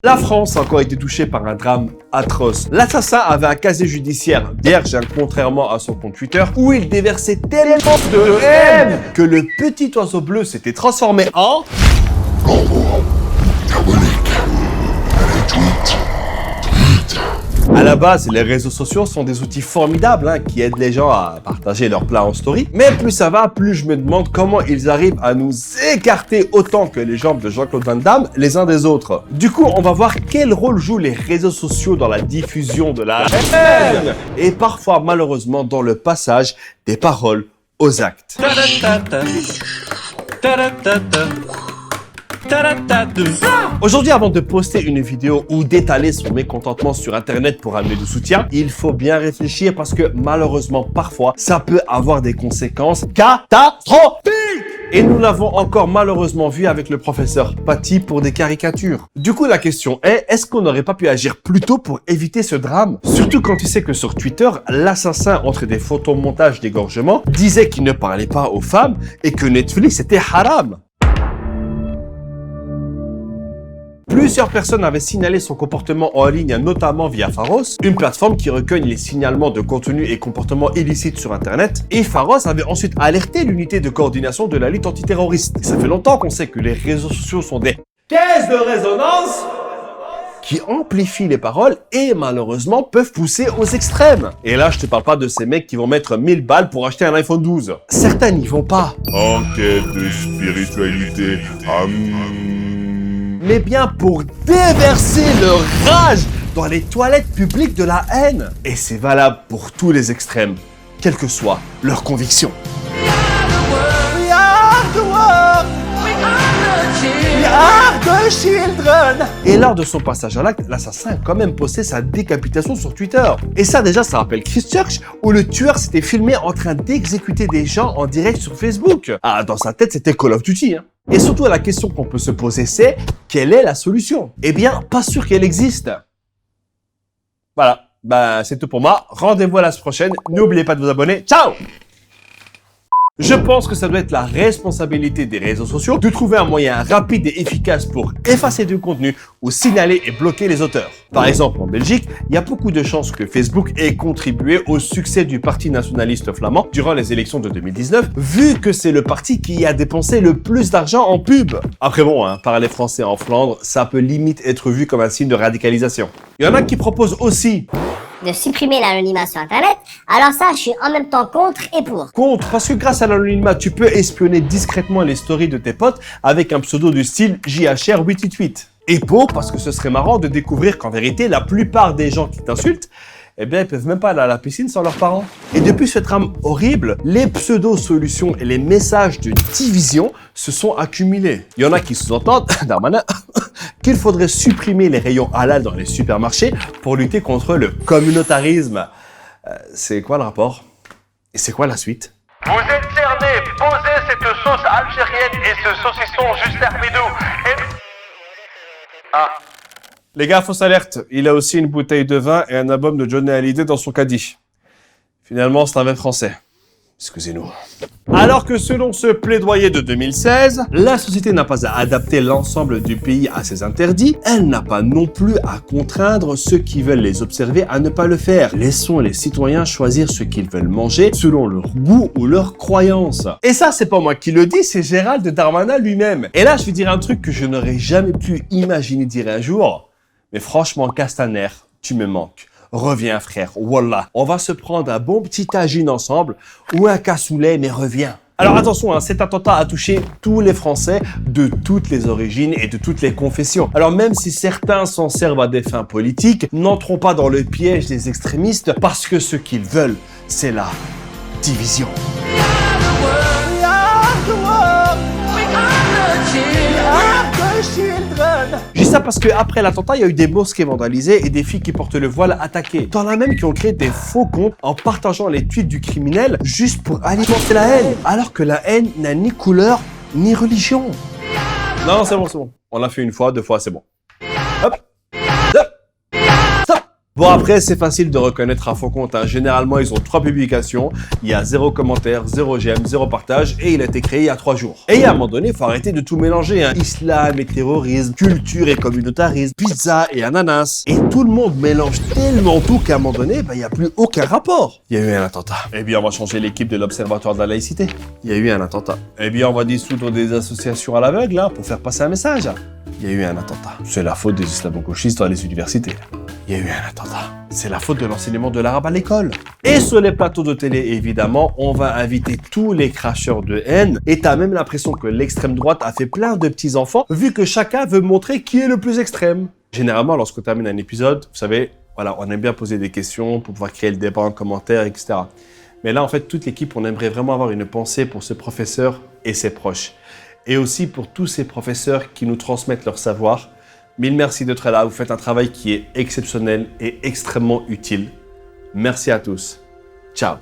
La France a encore été touchée par un drame atroce. L'assassin avait un casier judiciaire vierge, contrairement à son compte Twitter, où il déversait tellement de haine que le petit oiseau bleu s'était transformé en... À la base, les réseaux sociaux sont des outils formidables qui aident les gens à partager leurs plats en story. Mais plus ça va, plus je me demande comment ils arrivent à nous écarter autant que les jambes de Jean-Claude Van Damme les uns des autres. Du coup, on va voir quel rôle jouent les réseaux sociaux dans la diffusion de la haine et parfois, malheureusement, dans le passage des paroles aux actes. Aujourd'hui, avant de poster une vidéo ou d'étaler son mécontentement sur internet pour amener du soutien, il faut bien réfléchir parce que malheureusement, parfois, ça peut avoir des conséquences catastrophiques. Et nous l'avons encore malheureusement vu avec le professeur Paty pour des caricatures. Du coup, la question est qu'on n'aurait pas pu agir plus tôt pour éviter ce drame? Surtout quand tu sais que sur Twitter, l'assassin, entre des photomontages d'égorgement, disait qu'il ne parlait pas aux femmes et que Netflix était haram. Plusieurs personnes avaient signalé son comportement en ligne, notamment via Pharos, une plateforme qui recueille les signalements de contenu et comportements illicites sur Internet. Et Pharos avait ensuite alerté l'unité de coordination de la lutte antiterroriste. Et ça fait longtemps qu'on sait que les réseaux sociaux sont des caisses de résonance qui amplifient les paroles et malheureusement peuvent pousser aux extrêmes. Et là, je te parle pas de ces mecs qui vont mettre 1000 balles pour acheter un iPhone 12. Certains n'y vont pas. En quête de spiritualité. Mais bien pour déverser leur rage dans les toilettes publiques de la haine. Et c'est valable pour tous les extrêmes, quelle que soit leur conviction. We are the world. We are the children. Et lors de son passage à l'acte, l'assassin a quand même posté sa décapitation sur Twitter. Et ça déjà, ça rappelle Christchurch, où le tueur s'était filmé en train d'exécuter des gens en direct sur Facebook. Ah, dans sa tête, c'était Call of Duty, Et surtout, la question qu'on peut se poser, c'est quelle est la solution? Eh bien, pas sûr qu'elle existe. Voilà, c'est tout pour moi. Rendez-vous à la semaine prochaine. N'oubliez pas de vous abonner. Ciao! Je pense que ça doit être la responsabilité des réseaux sociaux de trouver un moyen rapide et efficace pour effacer du contenu ou signaler et bloquer les auteurs. Par exemple, en Belgique, il y a beaucoup de chances que Facebook ait contribué au succès du parti nationaliste flamand durant les élections de 2019, vu que c'est le parti qui a dépensé le plus d'argent en pub. Après bon, parler français en Flandre, ça peut limite être vu comme un signe de radicalisation. Il y en a qui proposent aussi de supprimer l'anonymat sur Internet, alors ça, je suis en même temps contre et pour. Contre, parce que grâce à l'anonymat, tu peux espionner discrètement les stories de tes potes avec un pseudo du style JHR888. Et pour, parce que ce serait marrant de découvrir qu'en vérité, la plupart des gens qui t'insultent, eh bien, ils peuvent même pas aller à la piscine sans leurs parents. Et depuis ce drame horrible, les pseudo-solutions et les messages de division se sont accumulés. Il y en a qui sous-entendent, Darmanin, qu'il faudrait supprimer les rayons halal dans les supermarchés pour lutter contre le communautarisme. C'est quoi le rapport? Et c'est quoi la suite? Vous êtes cerné, posez cette sauce algérienne et ce saucisson juste hermidou. Les gars, fausse alerte, il a aussi une bouteille de vin et un album de Johnny Hallyday dans son caddie. Finalement, c'est un vin français. Excusez-nous. Alors que selon ce plaidoyer de 2016, la société n'a pas à adapter l'ensemble du pays à ses interdits, elle n'a pas non plus à contraindre ceux qui veulent les observer à ne pas le faire. Laissons les citoyens choisir ce qu'ils veulent manger selon leur goût ou leurs croyances. Et ça, c'est pas moi qui le dis, c'est Gérald Darmanin lui-même. Et là, je vais dire un truc que je n'aurais jamais pu imaginer dire un jour. Mais franchement, Castaner, tu me manques. Reviens, frère, wallah. On va se prendre un bon petit tagine ensemble ou un cassoulet, mais reviens. Alors attention, cet attentat a touché tous les Français de toutes les origines et de toutes les confessions. Alors même si certains s'en servent à des fins politiques, n'entrons pas dans le piège des extrémistes parce que ce qu'ils veulent, c'est la division. Je dis ça parce qu'après l'attentat, il y a eu des mosquées vandalisées et des filles qui portent le voile attaquées. T'en as même qui ont créé des faux comptes en partageant les tweets du criminel juste pour alimenter la haine. Alors que la haine n'a ni couleur ni religion. Non, c'est bon. On l'a fait une fois, deux fois, c'est bon. Hop. Hop. Stop. Bon après, c'est facile de reconnaître un faux compte. Hein. Généralement, ils ont 3 publications, il y a 0 commentaire, 0 j'aime, 0 partage et il a été créé il y a 3 jours. Et à un moment donné, il faut arrêter de tout mélanger. Hein. Islam et terrorisme, culture et communautarisme, pizza et ananas. Et tout le monde mélange tellement tout qu'à un moment donné, il n'y a plus aucun rapport. Il y a eu un attentat. Eh bien, on va changer l'équipe de l'Observatoire de la laïcité. Il y a eu un attentat. Eh bien, on va dissoudre des associations à l'aveugle là, pour faire passer un message. Il y a eu un attentat. C'est la faute des islamo-gauchistes dans les universités. Il y a eu un attentat. C'est la faute de l'enseignement de l'arabe à l'école. Et sur les plateaux de télé, évidemment, on va inviter tous les cracheurs de haine. Et t'as même l'impression que l'extrême droite a fait plein de petits-enfants, vu que chacun veut montrer qui est le plus extrême. Généralement, lorsqu'on termine un épisode, vous savez, voilà, on aime bien poser des questions pour pouvoir créer le débat en commentaire, etc. Mais là, en fait, toute l'équipe, on aimerait vraiment avoir une pensée pour ce professeur et ses proches. Et aussi pour tous ces professeurs qui nous transmettent leur savoir. Mille merci d'être là, vous faites un travail qui est exceptionnel et extrêmement utile. Merci à tous. Ciao.